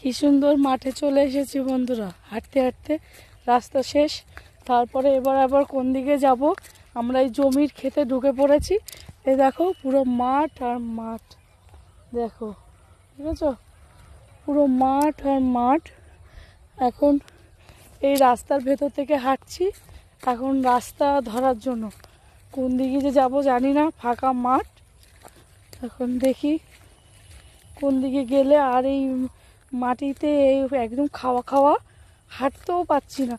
কি সুন্দর মাঠে চলে এসেছি বন্ধুরা, হাঁটতে হাঁটতে রাস্তা শেষ। তারপরে এবার আবার কোন দিকে যাব, আমরা এই জমির ক্ষেতে ঢুকে পড়েছি। এই দেখো পুরো মাঠ আর মাঠ, দেখো ঠিক আছে, পুরো মাঠ আর মাঠ। এখন এই রাস্তার ভেতর থেকে হাঁটছি এখন রাস্তা ধরার জন্য, কোন দিকে যে যাব জানি না, ফাঁকা মাঠ। এখন দেখি কোন দিকে গেলে আর এই মাটিতে এই একদম খাওয়া খাওয়া, হাঁটতেও পাচ্ছি না,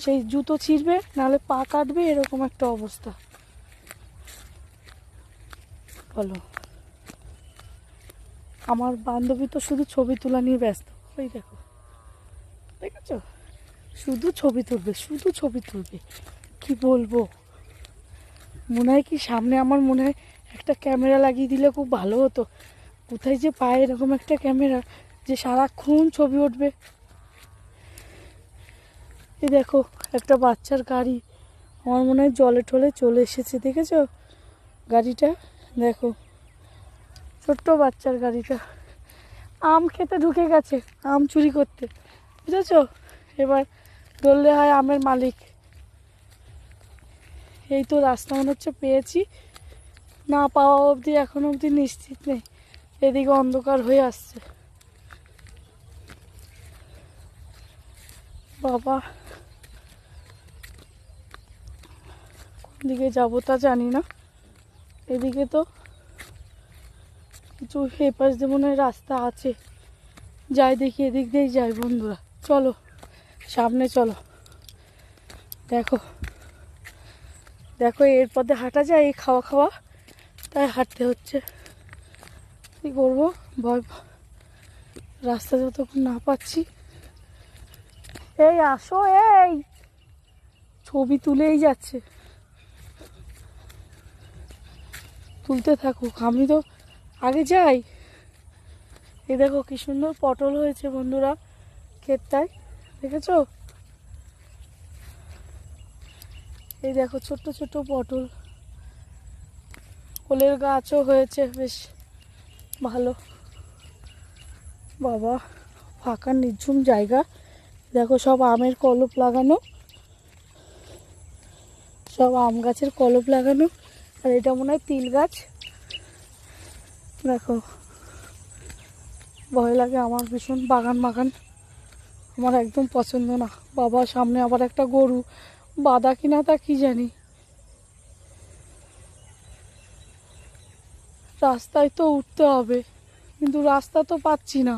সেই জুতো ছিঁড়বে নাহলে পা কাটবে, এরকম একটা অবস্থা। বলো, আমার বান্ধবী তো শুধু ছবি তোলা নিয়ে ব্যস্ত। ওই দেখো, দেখেছো, শুধু ছবি তুলবে, শুধু ছবি তুলবে। কি বলবো, মনে হয় কি সামনে আমার মনে হয় একটা ক্যামেরা লাগিয়ে দিলে খুব ভালো হতো। কোথায় যে পায় এরকম একটা ক্যামেরা যে সারাক্ষণ ছবি উঠবে। এই দেখো একটা বাচ্চার গাড়ি, আমার মনে হয় জলে টলে চলে এসেছে, দেখেছো গাড়িটা, দেখো ছোট্ট বাচ্চার গাড়িটা। আম খেতে ঢুকে গেছে, আম চুরি করতে, বুঝেছো। এবার ধরলে হয় আমের মালিক। এই তো রাস্তা মনে হচ্ছে পেয়েছি, না পাওয়া অবধি এখন অবধি নিশ্চিত নেই। এদিকে অন্ধকার হয়ে আসছে, বাবা কোন দিকে যাবো তা জানি না। এদিকে তো কিছু এপাশ দিয়ে মনে হয় রাস্তা আছে, যাই দেখি, এদিক দিয়েই যাই বন্ধুরা। চলো সামনে চলো, দেখো দেখো এর পথে হাঁটা যায়, এই খাওয়া খাওয়া, তাই হাঁটতে হচ্ছে। কী করবো, ভয়, রাস্তা যতক্ষণ না পাচ্ছি। এই আসো, এই ছবি তুলেই যাচ্ছে, তুলতে থাকুক, আমি তো আগে যাই। এই দেখো কি সুন্দর পটল হয়েছে বন্ধুরা ক্ষেতটায়, দেখেছো। এই দেখো ছোট্ট ছোট্ট পটল, ওলের গাছও হয়েছে বেশ ভালো। বাবা ফাঁকা নিঝুম জায়গা, দেখো সব আমের কলপ লাগানো, সব আম গাছের কলপ লাগানো। আর এটা মনে হয় তিল গাছ, দেখো ভয় লাগে আমার ভীষণ, বাগান বাগান আমার একদম পছন্দ না। বাবা সামনে আবার একটা গরু বাঁধা কিনা তা কি জানি। রাস্তায় তো উঠতে হবে, কিন্তু রাস্তা তো পাচ্ছি না।